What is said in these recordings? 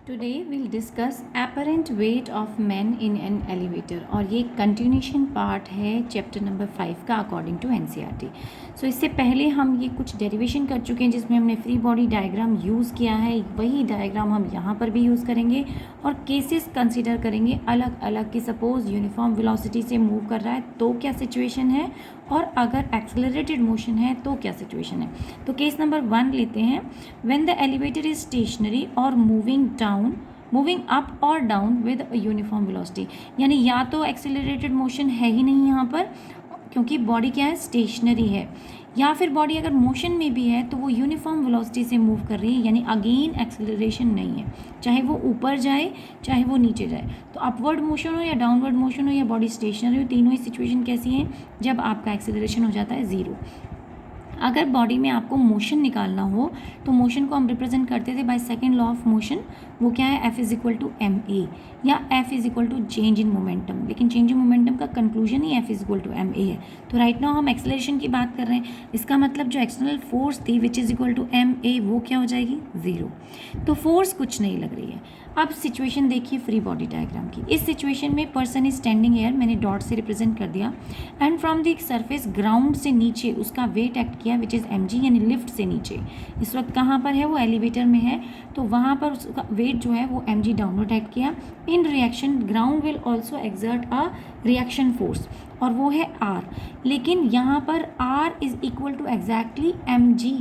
Today will discuss apparent weight of men in an elevator और ये continuation part है chapter number 5 का according to NCERT. सो इससे पहले हम ये कुछ डेरिवेशन कर चुके हैं जिसमें हमने फ्री बॉडी डायग्राम यूज़ किया है। वही डायग्राम हम यहाँ पर भी यूज़ करेंगे और केसेस कंसीडर करेंगे अलग अलग कि सपोज़ यूनिफॉर्म वेलोसिटी से मूव कर रहा है तो क्या सिचुएशन है और अगर एक्सेलरेटेड मोशन है तो क्या सिचुएशन है। तो केस नंबर 1 लेते हैं। When the elevator is stationary और मूविंग अप और डाउन विद यूनिफॉर्म वेलोसिटी, यानी या तो एक्सेलरेटेड मोशन है ही नहीं यहाँ पर क्योंकि बॉडी क्या है, स्टेशनरी है, या फिर बॉडी अगर मोशन में भी है तो वो यूनिफॉर्म वेलोसिटी से मूव कर रही है, यानी अगेन एक्सेलरेशन नहीं है, चाहे वो ऊपर जाए चाहे वो नीचे जाए। तो अपवर्ड मोशन हो या डाउनवर्ड मोशन हो या बॉडी स्टेशनरी हो, तीनों ही सिचुएशन कैसी हैं जब आपका एक्सेलरेशन हो जाता है 0। अगर बॉडी में आपको मोशन निकालना हो तो मोशन को हम रिप्रेजेंट करते थे by second law of motion. वो क्या है, F is equal to ma या F is equal to change in momentum, लेकिन चेंज इन मोमेंटम का कंक्लूजन ही F is equal to ma है। तो राइट नाउ हम एक्सेलरेशन की बात कर रहे हैं, इसका मतलब जो एक्सटर्नल फोर्स थी which is equal to ma वो क्या हो जाएगी, 0। तो फोर्स कुछ नहीं लग रही है। अब सिचुएशन देखिए फ्री बॉडी डायग्राम की। इस सिचुएशन में पर्सन इज स्टैंडिंग एयर, मैंने डॉट से रिप्रेजेंट कर दिया, and from the surface ground से नीचे उसका वेट एक्ट किया विच इज़ mg, यानी लिफ्ट से नीचे। इस वक्त कहाँ पर है, वो एलिवेटर में है, तो वहाँ पर उसका वेट जो है वो mg डाउनवर्ड एक्ट किया। In reaction ground will also exert a reaction force और वो है r, लेकिन यहाँ पर r is equal to exactly mg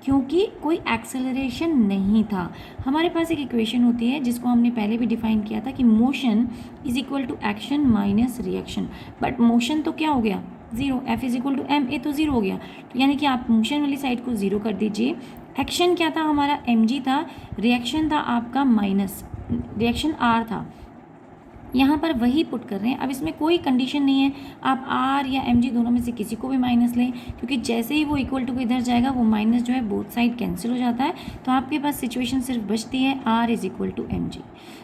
क्योंकि कोई एक्सेलरेशन नहीं था। हमारे पास एक इक्वेशन होती है जिसको हमने पहले भी डिफाइन किया था कि motion is equal to action minus reaction, but motion तो क्या हो गया, 0। F is equal to ma तो 0 हो गया, तो यानी कि आप मोशन वाली साइड को 0 कर दीजिए। एक्शन क्या था हमारा, mg था, रिएक्शन था आपका माइनस, रिएक्शन r था, यहाँ पर वही पुट कर रहे हैं। अब इसमें कोई कंडीशन नहीं है, आप r या mg दोनों में से किसी को भी माइनस लें, क्योंकि जैसे ही वो इक्वल टू को इधर जाएगा वो माइनस जो है बोथ साइड कैंसिल हो जाता है, तो आपके पास सिचुएशन सिर्फ बचती है r is equal to mg।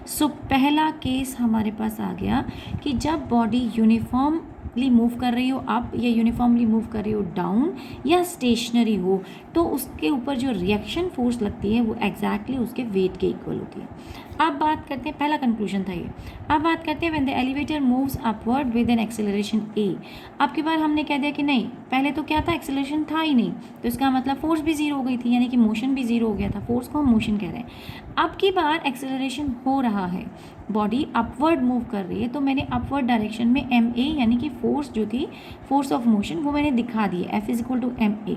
So पहला केस हमारे पास आ गया कि जब बॉडी यूनिफॉर्मली मूव कर रही हो अप या यूनिफॉर्मली मूव कर रही हो डाउन या स्टेशनरी हो, तो उसके ऊपर जो रिएक्शन फोर्स लगती है वो एग्जैक्टली उसके वेट के इक्वल होती है। अब बात करते हैं, पहला कंक्लूजन था ये। अब बात करते हैं when the elevator moves upward with an acceleration a। अब की बार हमने कह दिया कि नहीं, पहले तो क्या था, एक्सेलरेशन था ही नहीं, तो इसका मतलब फोर्स भी 0 हो गई थी, यानी कि मोशन भी 0 हो गया था, फोर्स को हम मोशन कह रहे हैं। अब की बार एक्सेलरेशन हो रहा है, बॉडी अपवर्ड मूव कर रही है, तो मैंने अपवर्ड डायरेक्शन में ma यानी कि फोर्स जो थी, फोर्स ऑफ मोशन, वो मैंने दिखा दी है, F is equal to ma।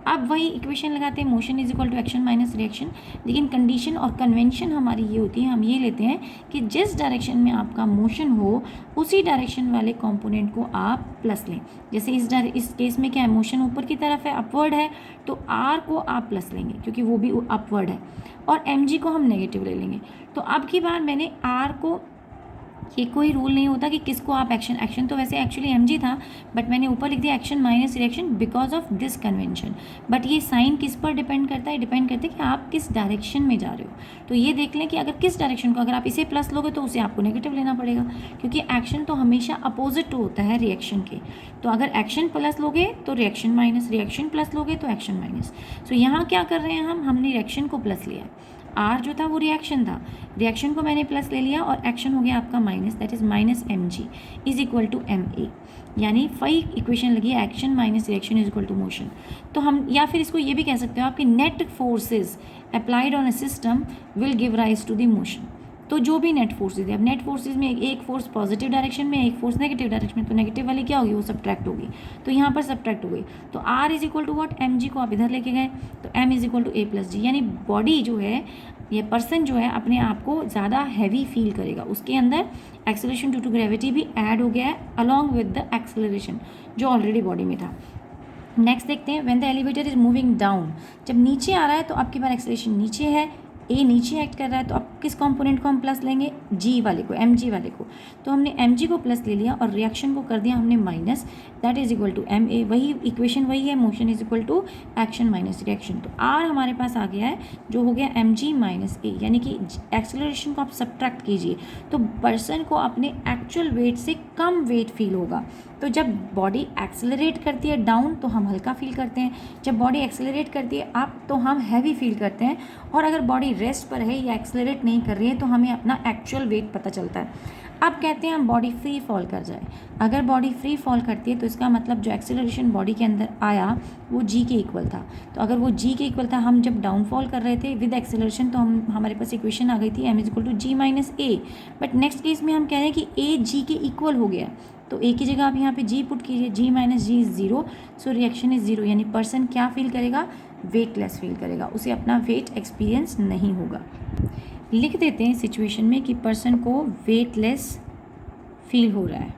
अब वही इक्वेशन लगाते हैं, motion is equal to action minus reaction, लेकिन कंडीशन और कन्वेंशन हमारी ये होती है, हम ये लेते हैं कि जिस डायरेक्शन में आपका मोशन हो उसी डायरेक्शन वाले कंपोनेंट को आप प्लस लें। जैसे इस केस में क्या है, मोशन ऊपर की तरफ है, अपवर्ड है, तो r को आप प्लस लेंगे क्योंकि वो भी अपवर्ड है, और mg को हम नेगेटिव ले लेंगे। तो अब की बार मैंने r को, ये कोई रूल नहीं होता कि किसको आप एक्शन तो वैसे एक्चुअली mg था, बट मैंने ऊपर लिख दिया action minus reaction because of this convention. But ये साइन किस पर डिपेंड करता है, डिपेंड करता है कि आप किस डायरेक्शन में जा रहे हो। तो ये देख लें कि अगर किस डायरेक्शन को, अगर आप इसे प्लस लोगे तो उसे आपको नेगेटिव लेना पड़ेगा, क्योंकि एक्शन तो हमेशा अपोजिट होता है रिएक्शन के। तो अगर एक्शन प्लस लोगे तो रिएक्शन माइनस, रिएक्शन प्लस लोगे तो एक्शन माइनस। सो यहाँ क्या कर रहे हैं हमने रिएक्शन को प्लस लिया, R जो था वो रिएक्शन था, रिएक्शन को मैंने प्लस ले लिया और एक्शन हो गया आपका minus, that is minus mg is equal to ma, यानी फाइव इक्वेशन लगी है, action minus reaction is equal to motion. तो हम, या फिर इसको ये भी कह सकते हो आपकी net forces applied on a system will give rise to the motion. तो जो भी नेट फोर्सेज है, अब नेट फोर्सेज में एक फोर्स पॉजिटिव डायरेक्शन में, एक फोर्स नेगेटिव डायरेक्शन में, तो नेगेटिव वाली क्या होगी, वो सब्ट्रैक्ट होगी, तो यहाँ पर सब्ट्रैक्ट हो गई। तो r is equal to what, mg को आप इधर लेके गए, तो m is equal to a plus g, यानी बॉडी जो है, ये पर्सन जो है अपने आप को ज़्यादा हैवी फील करेगा, उसके अंदर एक्सेलरेशन ड्यू टू ग्रेविटी भी ऐड हो गया है अलॉन्ग विद द एक्सेलरेशन जो ऑलरेडी बॉडी में था। नेक्स्ट देखते हैं, when the elevator is moving down, जब नीचे आ रहा है तो आपकी बार एक्सेलरेशन नीचे है, ए नीचे एक्ट कर रहा है, तो अब किस कंपोनेंट को हम प्लस लेंगे, जी वाले को, mg वाले को। तो हमने mg को प्लस ले लिया और रिएक्शन को कर दिया हमने minus, that is equal to ma। वही इक्वेशन वही है, motion is equal to action minus reaction. तो r हमारे पास आ गया है जो हो गया mg माइनस a, यानी कि एक्सेलरेशन को आप सब्ट्रैक्ट कीजिए तो पर्सन को अपने एक्चुअल वेट से कम वेट फील होगा। तो जब बॉडी एक्सेलरेट करती है डाउन तो हम हल्का फील करते हैं, जब बॉडी एक्सेलरेट करती है अप तो हम हैवी फील करते हैं, और अगर बॉडी रेस्ट पर है या एक्सेलरेट नहीं कर रही है तो हमें अपना एक्चुअल वेट पता चलता है। अब कहते हैं हम बॉडी फ्री फॉल कर जाए। अगर बॉडी फ्री फॉल करती है तो इसका मतलब जो एक्सेलरेशन बॉडी के अंदर आया वो जी के इक्वल था। तो अगर वो जी के इक्वल था, हम जब डाउनफॉल कर रहे थे विद एक्सेलरेशन, तो हमारे पास इक्वेशन आ गई थी m is equal to g minus a. But next case में हम कह रहे हैं कि ए जी के इक्वल हो गया, तो ए की जगह आप यहाँ पे जी पुट कीजिए, g minus g is zero, so reaction is zero. यानी पर्सन क्या फील करेगा? वेटलेस फील करेगा, उसे अपना वेट एक्सपीरियंस नहीं होगा। लिख देते हैं सिचुएशन में कि पर्सन को वेटलेस फील हो रहा है,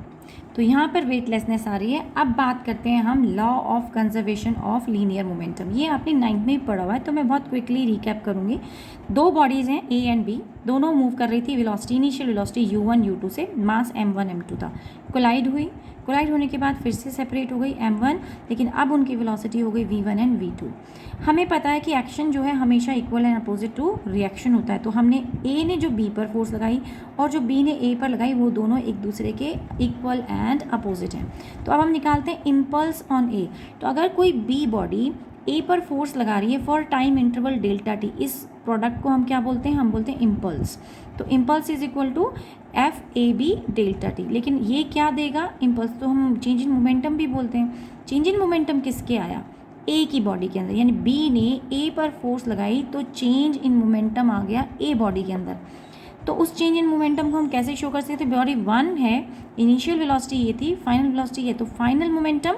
तो यहाँ पर वेटलेसनेस आ रही है। अब बात करते हैं हम law of conservation of linear momentum. ये आपने 9th में ही पढ़ा हुआ है, तो मैं बहुत क्विकली रिकैप करूँगी। दो बॉडीज़ हैं ए एंड बी, दोनों मूव कर रही थी velocity, initial velocity u1 u2 से, मास m1 m2 था। कोलाइड हुई, कोलाइड होने के बाद फिर से सेपरेट हो गई m1, लेकिन अब उनकी वेलोसिटी हो गई v1 एंड v2। हमें पता है कि एक्शन जो है हमेशा equal and opposite to reaction होता है, तो हमने ए ने जो बी पर फोर्स लगाई और जो बी ने ए पर लगाई वो दोनों एक दूसरे के इक्वल एंड अपोजिट हैं। तो अब हम निकालते हैं इम्पल्स ऑन ए। तो अगर कोई बी बॉडी ए पर फोर्स लगा रही है for time interval delta T, इस प्रोडक्ट को हम क्या बोलते हैं? हम बोलते हैं इम्पल्स। तो impulse is equal to F A B delta T. लेकिन ये क्या देगा? इम्पल्स तो हम चेंज इन मोमेंटम भी बोलते हैं। चेंज इन मोमेंटम किसके आया? ए की बॉडी के अंदर, यानी बी ने ए पर फोर्स लगाई तो चेंज इन मोमेंटम आ गया ए बॉडी के अंदर। तो उस चेंज इन मोमेंटम को हम कैसे शो कर सकते हैं? बॉडी 1 है, इनिशियल वेलोसिटी ये थी, फाइनल वेलोसिटी ये, तो final momentum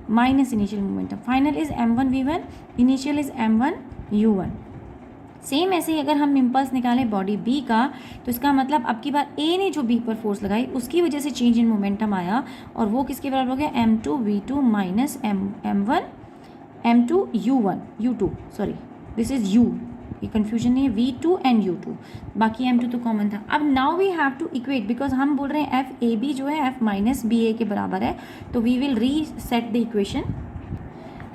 minus initial momentum. Final is m1 v1, initial is m1 u1। Same ऐसे ही अगर हम इम्पल्स निकालें बॉडी बी का, तो इसका मतलब अब की बार ए ने जो बी पर फोर्स लगाई उसकी वजह से चेंज इन मोमेंटम आया, और वो किसके बराबर हो गया? m2 v2 minus m1 m2 u2, sorry this is u, ये कन्फ्यूजन नहीं है, v2 एंड u2, बाकी m2 तो कॉमन था। अब now we have to equate, because हम बोल रहे हैं एफ ए बी जो है एफ माइनस बी ए के बराबर है, तो we will reset the equation.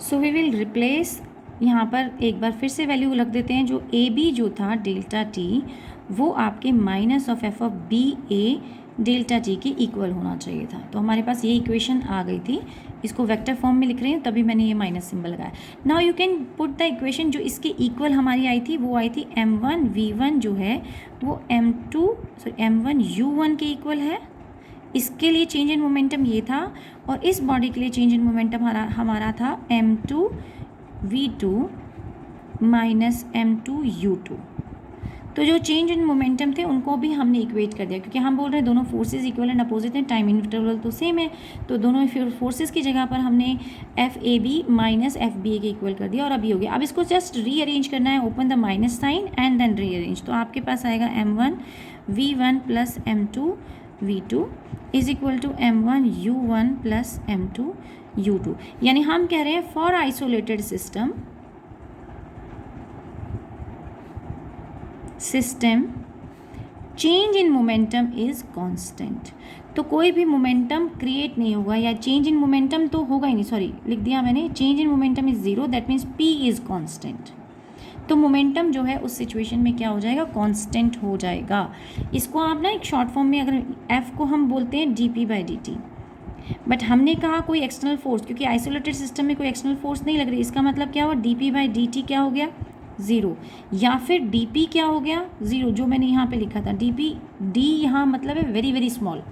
So we will replace, यहाँ पर एक बार फिर से वैल्यू रख देते हैं, जो ए बी जो था डेल्टा टी वो आपके minus of F of B A delta T के इक्वल होना चाहिए था। तो हमारे पास ये इक्वेशन आ गई थी, इसको वेक्टर फॉर्म में लिख रही हूँ तभी मैंने ये माइनस सिंबल लगाया। Now you can put the equation जो इसके इक्वल हमारी आई थी, वो आई थी m1 v1 जो है वो m1 u1 के इक्वल है। इसके लिए चेंज इन मोमेंटम ये था, और इस बॉडी के लिए चेंज इन मोमेंटम हमारा था m2 v2 minus m2 u2। तो जो चेंज इन मोमेंटम थे उनको भी हमने इक्वेट कर दिया, क्योंकि हम बोल रहे हैं दोनों फोर्सेस इक्वल एंड अपोजिट हैं, टाइम इंटरवल तो सेम है, तो दोनों फोर्सेस की जगह पर हमने F A B minus F B A के इक्वल कर दिया, और अभी हो गया। अब इसको जस्ट रीअरेंज करना है, open the minus sign and then rearrange, तो आपके पास आएगा m1 v1 plus m2 v2 is equal to m1 u1 plus m2 u2। यानी हम कह रहे हैं for isolated system change in momentum is constant. तो कोई भी मोमेंटम क्रिएट नहीं होगा, या चेंज इन मोमेंटम तो होगा ही नहीं, सॉरी लिख दिया मैंने, change in momentum is zero, that means p is constant. तो मोमेंटम जो है उस सिचुएशन में क्या हो जाएगा? कांस्टेंट हो जाएगा। इसको आप ना एक शॉर्ट फॉर्म में, अगर f को हम बोलते हैं dp/dt, बट हमने कहा कोई एक्सटर्नल फोर्स, क्योंकि आइसोलेटेड सिस्टम में कोई एक्सटर्नल फोर्स नहीं लग रही, इसका मतलब क्या हुआ? dp/dt क्या हो गया? ज़ीरो, या फिर dp क्या हो गया? ज़ीरो, जो मैंने यहाँ पे लिखा था dp, d यहाँ मतलब है वेरी वेरी स्मॉल,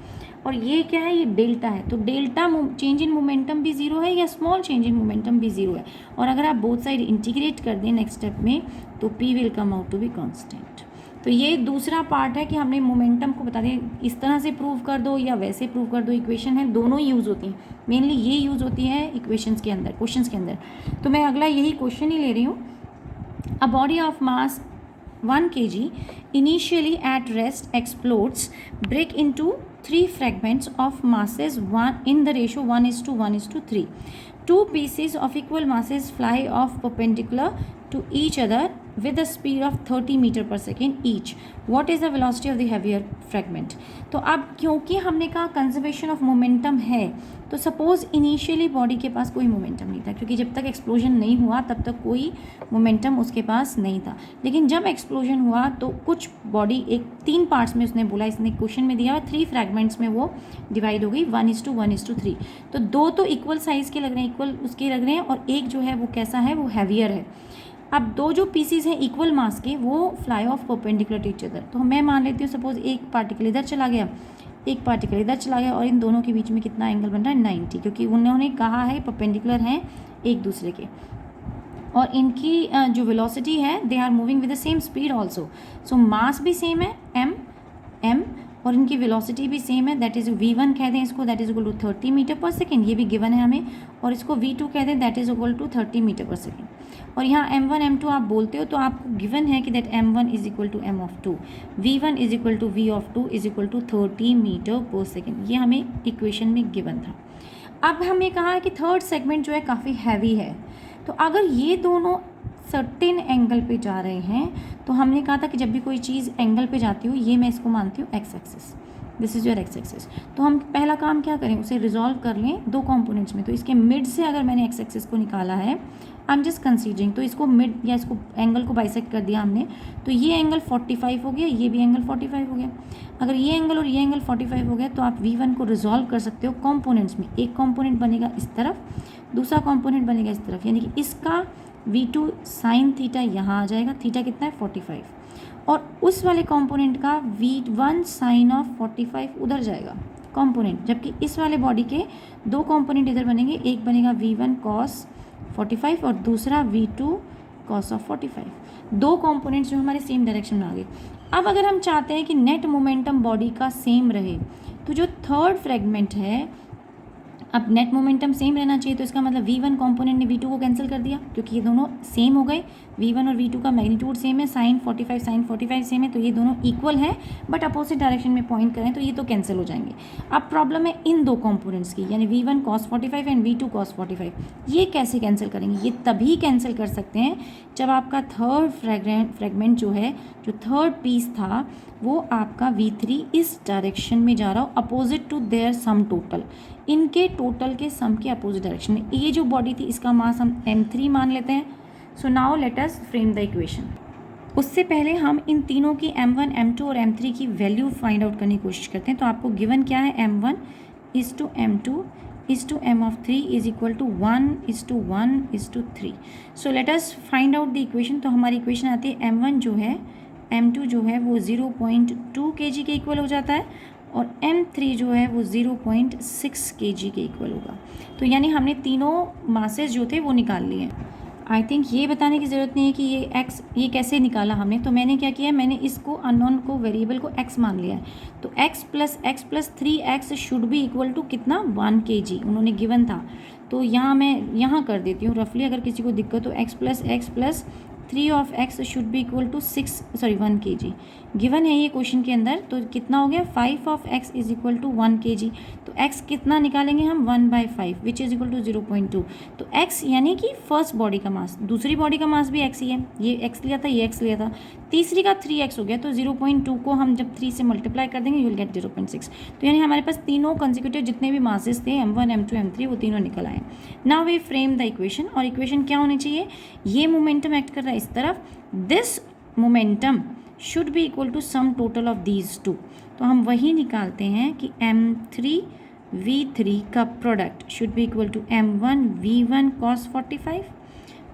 और ये क्या है? ये डेल्टा है, तो डेल्टा चेंज इन मोमेंटम भी ज़ीरो है, या स्मॉल चेंज इन मोमेंटम भी ज़ीरो है, और अगर आप बोथ साइड इंटीग्रेट कर दें नेक्स्ट स्टेप में, तो p will come out to be constant. तो ये दूसरा पार्ट है कि हमने मोमेंटम को बता दें, इस तरह से प्रूव कर दो या वैसे प्रूव कर दो, इक्वेशन है, दोनों ही यूज़ होती हैं, मेनली ये यूज़ होती है इक्वेशंस के अंदर, क्वेश्चंस के अंदर। तो मैं अगला यही क्वेश्चन ही ले रही हूँ। A body of mass 1 kg initially at rest explodes, break into 3 fragments of masses 1 in the ratio 1:1:3. 2 pieces of equal masses fly off perpendicular to each other with a speed of 30 meter per second each. What is the velocity of the heavier fragment? तो अब क्योंकि हमने कहा conservation of momentum है, तो suppose initially body के पास कोई momentum नहीं था, क्योंकि जब तक एक्सप्लोजन नहीं हुआ तब तक कोई मोमेंटम उसके पास नहीं था। लेकिन जब एक्सप्लोजन हुआ तो कुछ बॉडी एक 3 पार्ट्स में उसने बोला, इसने क्वेश्चन में दिया 3 फ्रैगमेंट्स में वो डिवाइड हो गई 1:1:3। तो 2 तो इक्वल साइज़ के लग रहे हैं, इक्वल उसके लग रहे हैं, और एक जो है वो कैसा है? वो हैवियर है। अब दो जो पीसीज हैं इक्वल मास के वो fly off perpendicular to each other. तो मैं मान लेती हूँ सपोज एक पार्टिकल इधर चला गया, एक पार्टिकल इधर चला गया, और इन दोनों के बीच में कितना एंगल बन रहा है 90, क्योंकि उन्होंने कहा है परपेंडिकुलर हैं एक दूसरे के, और इनकी जो वेलोसिटी है they are moving with the same speed also. So mass भी सेम है m, और इनकी वेलोसिटी भी सेम है, दैट इज़ v1 कह दें इसको, that is equal to 30 metre per second, ये भी गिवन है हमें, और इसको v2 कह दें, that is equal to 30 metre per second. और यहाँ m1 m2 आप बोलते हो तो आपको गिवन है कि that m1 is equal to m of 2, v1 is equal to v of 2 is equal to 30 metre per second, ये हमें इक्वेशन में गिवन था। अब हमें कहा है कि थर्ड सेगमेंट जो है काफ़ी हैवी है, तो अगर ये दोनों सर्टेन एंगल पे जा रहे हैं, तो हमने कहा था कि जब भी कोई चीज़ एंगल पे जाती हो, ये मैं इसको मानती हूँ x axis, this is your x axis. तो हम पहला काम क्या करें, उसे रिजॉल्व कर लें दो कंपोनेंट्स में। तो इसके मिड से अगर मैंने एक्स एक्सिस को निकाला है, आई एम जस्ट कंसीडरिंग, तो इसको मिड या इसको एंगल को बाइसेक्ट कर दिया हमने, तो ये एंगल 45 हो गया, ये भी एंगल 45 हो गया। अगर ये एंगल और ये एंगल 45 हो गया, तो आप v1 को रिजॉल्व कर सकते हो कॉम्पोनेंट्स में। एक कॉम्पोनेंट बनेगा इस तरफ, दूसरा कॉम्पोनेंट बनेगा इस तरफ, यानी कि इसका v2 साइन थीटा यहाँ आ जाएगा, थीटा कितना है 45, और उस वाले कंपोनेंट का v1 साइन ऑफ 45 उधर जाएगा कंपोनेंट, जबकि इस वाले बॉडी के दो कंपोनेंट इधर बनेंगे, एक बनेगा v1 cos 45 और दूसरा v2 cos ऑफ 45। दो कंपोनेंट्स जो हमारे सेम डायरेक्शन में आ गए। अब अगर हम चाहते हैं कि नेट मोमेंटम बॉडी का सेम रहे, तो जो थर्ड फ्रेगमेंट है, अब नेट मोमेंटम सेम रहना चाहिए, तो इसका मतलब v1 कंपोनेंट ने v2 को कैंसिल कर दिया, क्योंकि ये दोनों सेम हो गए, v1 और v2 का मैग्नीट्यूड सेम है, साइन 45 सेम है, तो ये दोनों इक्वल है, बट अपोजिट डायरेक्शन में पॉइंट करें तो ये तो कैंसिल हो जाएंगे। अब प्रॉब्लम है इन दो कंपोनेंट्स की, यानी v1 cos 45 and v2 cos 45, ये कैसे कैंसिल करेंगे? ये तभी कैंसिल कर सकते हैं जब आपका थर्ड फ्रेगमेंट जो है, जो थर्ड पीस था, वो आपका v3 इस डायरेक्शन में जा रहा हो, opposite to their sum total, इनके टोटल के सम के अपोजिट डायरेक्शन में। ये जो बॉडी थी इसका मास हम m3 मान लेते हैं। So now let us frame the equation. उससे पहले हम इन तीनों की m1, m2 और m3 की वैल्यू फाइंड आउट करने की कोशिश करते हैं। तो आपको गिवन क्या है, m1 is to m2 is to m of 3 is equal to 1 is to 1 is to 3। So let us find out the equation. तो हमारी इक्वेशन आती है m1 जो है, m2 जो है वो 0.2 kg के इक्वल हो जाता है, और m3 जो है वो 0.6 kg के इक्वल होगा। तो यानी हमने तीनों मासेस जो थे वो निकाल लिए। आई थिंक ये बताने की ज़रूरत नहीं है कि ये x ये कैसे निकाला हमने। तो मैंने क्या किया, मैंने इसको अननोन को वेरिएबल को x मान लिया है। तो x plus 3x should be equal to कितना, 1 kg उन्होंने गिवन था। तो यहाँ मैं यहाँ कर देती हूँ रफली, अगर किसी को दिक्कत हो, x plus 3 of x should be equal to 1 kg given है ये क्वेश्चन के अंदर। तो कितना हो गया, 5 of x is equal to 1 kg। तो x कितना निकालेंगे हम, 1/5 विच इज इक्वल टू 0.2। तो x यानी कि फर्स्ट बॉडी का मास, दूसरी बॉडी का मास भी x ही है, ये x लिया था, ये x लिया था, तीसरी का 3x हो गया। तो 0.2 को हम जब 3 से मल्टीप्लाई कर देंगे, यू विल गेट 0.6। तो यानी हमारे पास तीनों कंसेक्यूटिव जितने भी मासेस थे, m1 m2 m3, वो तीनों निकल आए। Now we frame the equation, और इक्वेशन क्या होनी चाहिए, ये मोमेंटम एक्ट कर रहा है इस तरफ, this momentum should be equal to sum total of these two. तो हम वही निकालते हैं कि m3 v3 का product should be equal to m1 v1 cos 45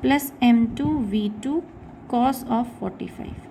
plus m2 v2 cos of 45।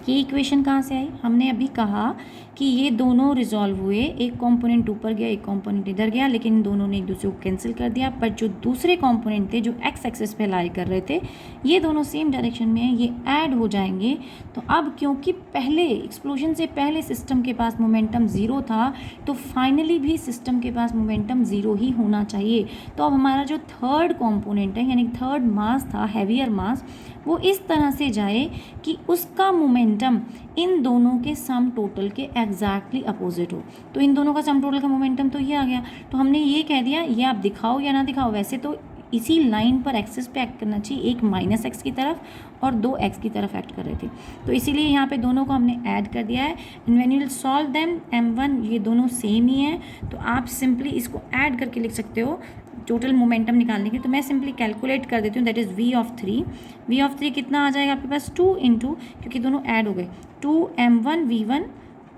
ये इक्वेशन कहाँ से आई, हमने अभी कहा कि ये दोनों रिजॉल्व हुए, एक कंपोनेंट ऊपर गया, एक कंपोनेंट इधर गया, लेकिन इन दोनों ने एक दूसरे को कैंसिल कर दिया। पर जो दूसरे कंपोनेंट थे जो एक्स एक्सिस पे लाई कर रहे थे, ये दोनों सेम डायरेक्शन में हैं, ये ऐड हो जाएंगे। तो अब क्योंकि पहले एक्सप्लोजन से पहले सिस्टम के पास मोमेंटम ज़ीरो था, तो फाइनली भी सिस्टम के पास मोमेंटम ज़ीरो ही होना चाहिए। तो अब हमारा जो थर्ड कंपोनेंट है, यानी थर्ड मास था, हैवियर मास, वो इस तरह से जाए कि उसका मोमेंटम इन दोनों के सम टोटल के एग्जैक्टली अपोजिट हो। तो इन दोनों का सम टोटल का मोमेंटम तो ये आ गया। तो हमने ये कह दिया, ये आप दिखाओ या ना दिखाओ, वैसे तो इसी लाइन पर एक्सिस पे एक्ट करना चाहिए, एक -x की तरफ और 2x की तरफ एक्ट कर रहे थे। तो इसीलिए यहाँ पे दोनों को हमने ऐड कर दिया है। And when you will solve them, m1 ये दोनों सेम ही हैं, तो आप सिंपली इसको ऐड करके लिख सकते हो टोटल मोमेंटम निकालने की। तो मैं सिंपली कैलकुलेट कर देती हूँ, दैट इज़ v ऑफ 3 कितना आ जाएगा आपके पास, 2 इंटू, क्योंकि दोनों ऐड हो गए, 2 m1 v1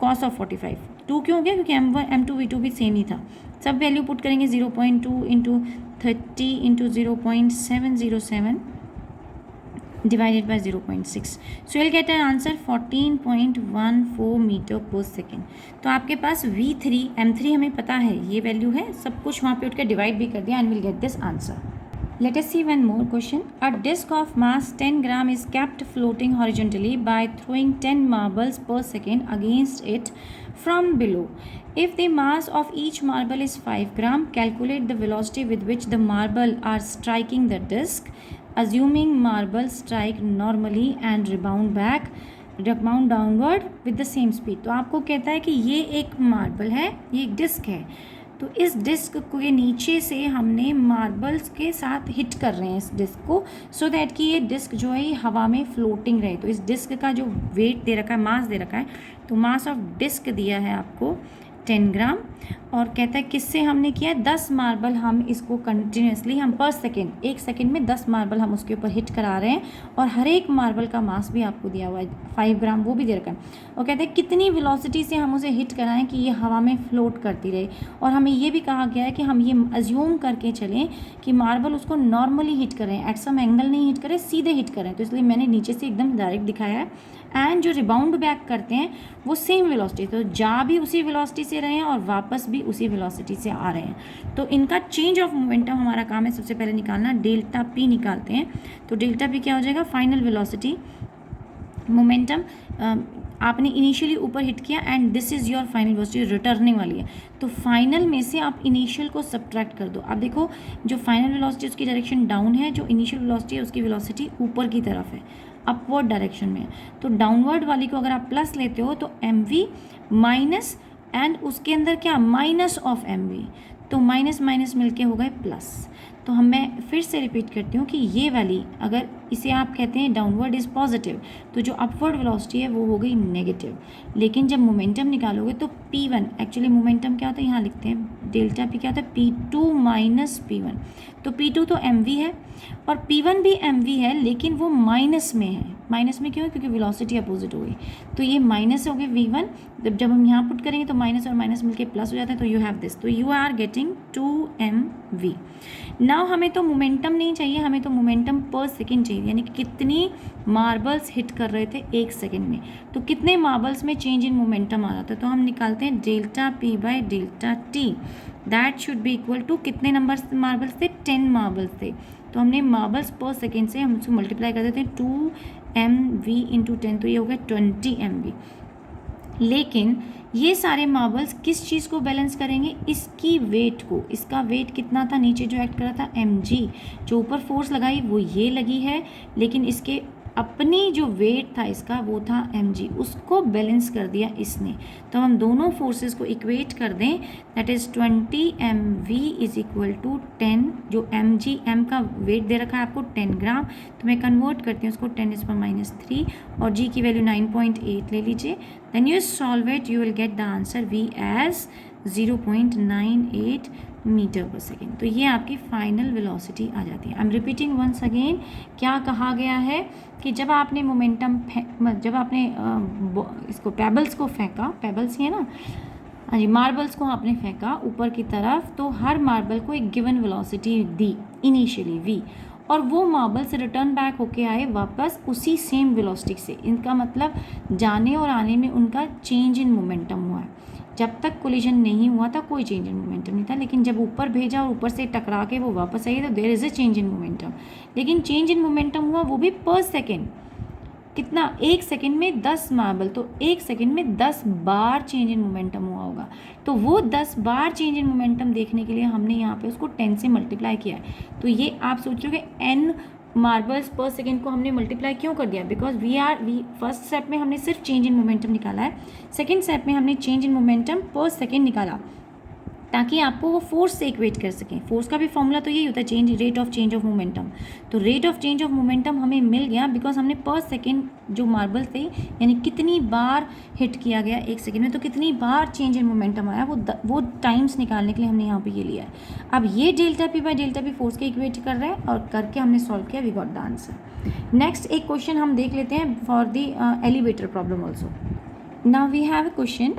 cos ऑफ 45। 2 क्यों हो गया, क्योंकि m1 m2 v2 भी सेम ही था। सब वैल्यू पुट करेंगे, 0.2 into 30 into 0.707 divided by 0.6. So you'll get an answer 14.14 metre per second. तो आपके पास V3 M3 हमें पता है ये वैल्यू है, सब कुछ वहाँ पे उठ के डिवाइड भी कर दिया and we'll get this answer. Let us see one more question. A disc of mass 10 gram is kept floating horizontally by throwing 10 marbles per second against it from below. If the mass of each marble is 5 gram, calculate the velocity with which the marble are striking the disc, assuming marble strike normally and rebound downward with the same speed. तो आपको कहता है कि ये एक marble है, ये एक डिस्क है, तो इस डिस्क के नीचे से हमने मार्बल्स के साथ हिट कर रहे हैं इस डिस्क को, सो दैट कि ये डिस्क जो है ये हवा में फ्लोटिंग रहे. तो इस डिस्क का जो वेट दे रखा है, मास दे रखा है, तो मास ऑफ डिस्क दिया है आपको 10 ग्राम. और कहता है किससे हमने किया है, 10 मार्बल हम इसको कंटिन्यूसली हम पर सेकेंड, 1 सेकेंड में 10 मार्बल हम उसके ऊपर हिट करा रहे हैं. और हर एक मार्बल का मास भी आपको दिया हुआ है 5 ग्राम, वो भी दे रखा है. और कहते हैं कितनी वेलोसिटी से हम उसे हिट कराएं कि ये हवा में फ्लोट करती रहे. और हमें ये भी कहा गया है कि हम ये अज्यूम करके चलें कि मार्बल उसको नॉर्मली हिट करें, एट सम एंगल नहीं हिट करें, सीधे हिट करें. तो इसलिए मैंने नीचे से एकदम डायरेक्ट दिखाया है. एंड जो रिबाउंड बैक करते हैं वो सेम वेलोसिटी, तो जा भी उसी वेलोसिटी से रहे हैं और वापस भी उसी वेलोसिटी से आ रहे हैं. तो इनका चेंज ऑफ मोमेंटम हमारा काम है सबसे पहले निकालना. डेल्टा पी निकालते हैं. तो डेल्टा पी क्या हो जाएगा, फाइनल वेलोसिटी मोमेंटम. आपने इनिशियली ऊपर हिट किया and this is your final velocity, returning वाली है. तो फाइनल में से आप इनिशियल को सब्ट्रैक्ट कर दो. आप देखो जो फाइनल वेलोसिटी उसकी डायरेक्शन डाउन है, जो इनिशियल वेलोसिटी है उसकी वेलोसिटी ऊपर की तरफ है, अपवर्ड डायरेक्शन में. तो डाउनवर्ड वाली को अगर आप प्लस लेते हो तो mv माइनस एंड उसके अंदर क्या माइनस ऑफ mv, तो माइनस माइनस मिलके हो गए प्लस. तो मैं फिर से रिपीट करती हूँ कि ये वाली अगर इसे आप कहते हैं डाउनवर्ड इज़ पॉजिटिव, तो जो अपवर्ड वेलोसिटी है वो हो गई नेगेटिव. लेकिन जब मोमेंटम निकालोगे तो P1 एक्चुअली मोमेंटम क्या होता है, यहाँ लिखते हैं डेल्टा P क्या होता है, P2 माइनस P1. तो P2 तो mv है और P1 भी mv है, लेकिन वो माइनस में है. माइनस में क्यों है, क्योंकि वेलोसिटी अपोजिट हो गई. तो ये माइनस हो गई V1. जब हम यहाँ पुट करेंगे तो माइनस और माइनस मिलके प्लस हो जाता है. तो यू हैव दिस, तो you are getting 2mv. Now हमें तो मोमेंटम नहीं चाहिए, हमें तो मोमेंटम पर सेकेंड चाहिए, यानी कि कितनी मार्बल्स हिट कर रहे थे 1 सेकेंड में. तो कितने मार्बल्स में चेंज इन मोमेंटम आ रहा था. तो हम निकालते हैं delta P by delta T. That should be equal to कितने नंबर मार्बल्स थे, 10 मार्बल्स थे. तो हमने मार्बल्स पर सेकेंड से हम उसको मल्टीप्लाई कर देते हैं 2mv इंटू 10, तो ये हो गया 20mv. लेकिन ये सारे मार्बल्स किस चीज़ को बैलेंस करेंगे, इसकी वेट को. इसका वेट कितना था, नीचे जो एक्ट करा था mg, जो ऊपर फोर्स लगाई वो ये लगी है, लेकिन इसके अपनी जो वेट था इसका वो था mg, उसको बैलेंस कर दिया इसने. तो हम दोनों फोर्सेस को इक्वेट कर दें, that is 20mv is equal to 10, जो mg m का वेट दे रखा है आपको 10 ग्राम. तो मैं कन्वर्ट करती हूँ उसको 10⁻³ और g की वैल्यू 9.8 ले लीजिए. Then you solve it, you will get the answer v as 0.98 metre per second. तो ये आपकी फाइनल वेलोसिटी आ जाती है. I am repeating once again, क्या कहा गया है कि जब आपने मोमेंटम जब आपने इसको पेबल्स को फेंका, पेबल्स ही है ना, हाँ जी, मार्बल्स को आपने फेंका ऊपर की तरफ, तो हर मार्बल को एक गिवन वेलोसिटी दी इनिशियली v, और वो मार्बल्स रिटर्न बैक होके आए वापस उसी सेम वेलोसिटी से. इनका मतलब जाने और आने में उनका चेंज इन मोमेंटम हुआ है. जब तक कोलिजन नहीं हुआ था कोई चेंज इन मोमेंटम नहीं था, लेकिन जब ऊपर भेजा और ऊपर से टकरा के वो वापस आई तो there is a change in momentum. लेकिन चेंज इन मोमेंटम हुआ वो भी पर सेकेंड. कितना, 1 सेकेंड में 10 मार्बल, तो 1 सेकेंड में 10 बार चेंज इन मोमेंटम हुआ होगा. तो वो 10 बार चेंज इन मोमेंटम देखने के लिए हमने यहाँ पे उसको 10 से मल्टीप्लाई किया है. तो ये आप सोच रहे हो कि n मार्बल्स पर सेकेंड को हमने मल्टीप्लाई क्यों कर दिया, बिकॉज वी फर्स्ट स्टेप में हमने सिर्फ चेंज इन मोमेंटम निकाला है, सेकेंड स्टेप में हमने चेंज इन मोमेंटम पर सेकेंड निकाला ताकि आपको वो फोर्स से इक्वेट कर सकें. फोर्स का भी फॉर्मूला तो यही होता है, change rate of change of momentum. तो rate of change of momentum हमें मिल गया बिकॉज हमने पर सेकेंड जो मार्बल थे, यानी कितनी बार हिट किया गया 1 सेकेंड में, तो कितनी बार चेंज इन मोमेंटम आया वो टाइम्स निकालने के लिए हमने यहाँ पे ये लिया है. अब ये delta P by delta P force के इक्वेट कर रहे हैं और करके हमने सॉल्व किया, we got the answer. Next एक क्वेश्चन हम देख लेते हैं for the elevator problem also. Now we have a question,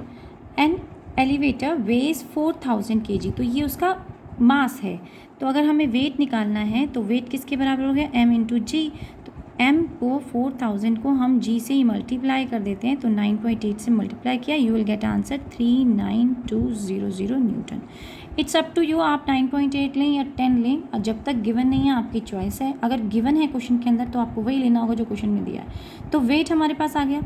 an elevator weighs 4000 kg. तो ये उसका मास है. तो अगर हमें वेट निकालना है तो वेट किसके बराबर हो गया, m इंटू जी. तो m को 4000 को हम g से ही मल्टीप्लाई कर देते हैं, तो 9.8 से मल्टीप्लाई किया, you will get answer 39200 newton. It's up to you, आप 9.8 लें या 10 लें, और जब तक गिवन नहीं है आपकी चॉइस है। अगर गिवन है क्वेश्चन के अंदर तो आपको वही लेना होगा जो क्वेश्चन में दिया है। तो वेट हमारे पास आ गया,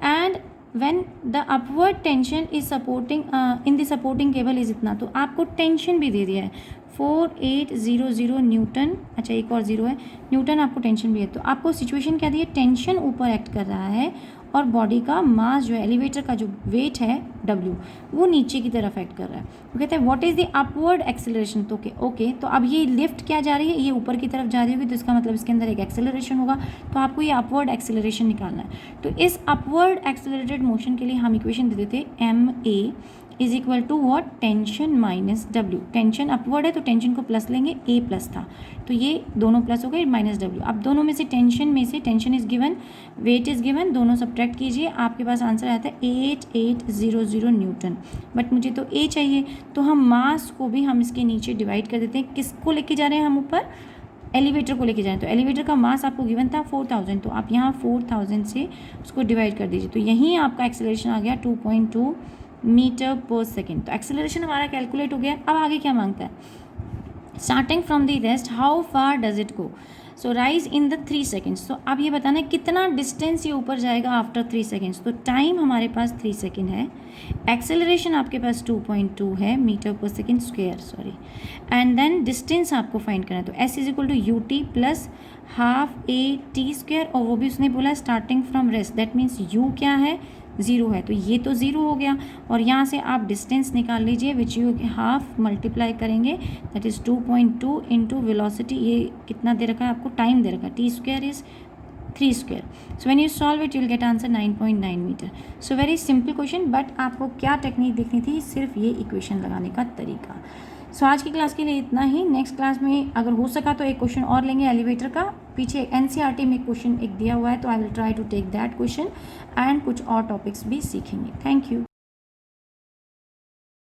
and when the upward tension is supporting in the supporting cable is इतना, तो आपको टेंशन भी दे दिया है 4800 न्यूटन। अच्छा, एक और ज़ीरो है, न्यूटन आपको टेंशन भी है। तो आपको सिचुएशन क्या दी है, टेंशन ऊपर एक्ट कर रहा है और बॉडी का मास जो है, एलिवेटर का जो वेट है W, वो नीचे की तरफ एक्ट कर रहा है। वो कहते हैं what is the upward acceleration. तो ओके, तो अब ये लिफ्ट क्या जा रही है, ये ऊपर की तरफ जा रही होगी, तो इसका मतलब इसके अंदर एक एक्सेलरेशन होगा, तो आपको ये अपवर्ड एक्सेलरेशन निकालना है। तो इस अपवर्ड एक्सेलरेटेड मोशन के लिए हम इक्वेशन दे देते हैं MA is equal to what, tension minus W। Tension upward है तो टेंशन को प्लस लेंगे, A प्लस था तो ये दोनों प्लस हो गए, माइनस W। अब दोनों में से tension is given, weight is given, दोनों सब्ट्रैक्ट कीजिए, आपके पास आंसर आता है 8800 न्यूटन। बट मुझे तो A चाहिए, तो हम मास को भी हम इसके नीचे डिवाइड कर देते हैं। किसको लेके जा रहे हैं हम ऊपर, एलिवेटर को लेके जाएं, तो एलिवेटर का मास आपको गिवन था 4000, तो आप यहाँ 4000 से उसको डिवाइड कर दीजिए, तो यहीं आपका एक्सेलरेशन आ गया 2.2 मीटर पर सेकेंड। तो एक्सेलरेशन हमारा कैलकुलेट हो गया। अब आगे क्या मांगता है, starting from the rest how far does it go, so rise in the 3 seconds. तो अब ये बताना है कितना डिस्टेंस ये ऊपर जाएगा आफ्टर 3 सेकेंड्स। तो टाइम हमारे पास 3 सेकेंड है, एक्सेलरेशन आपके पास 2.2 है metre per second square, sorry, and then distance आपको फाइंड करना है। तो S is equal to UT plus half AT square, और वो भी उसने बोला starting from rest, that means U क्या है, 0 है, तो ये तो 0 हो गया। और यहाँ से आप डिस्टेंस निकाल लीजिए, विच यू हाफ मल्टीप्लाई करेंगे, दैट इज़ 2.2 इंटू वेलोसिटी, ये कितना दे रखा है आपको, टाइम दे रखा है, T square is 3 square. So when you solve it you will get answer 9.9 metre. So very simple question, but आपको क्या टेक्निक देखनी थी, सिर्फ ये इक्वेशन लगाने का तरीका। सो आज की क्लास के लिए इतना ही। नेक्स्ट क्लास में अगर हो सका तो एक क्वेश्चन और लेंगे एलिवेटर का, पीछे NCERT में क्वेश्चन एक दिया हुआ है, तो I will try to take that question, and कुछ और टॉपिक्स भी सीखेंगे। Thank you.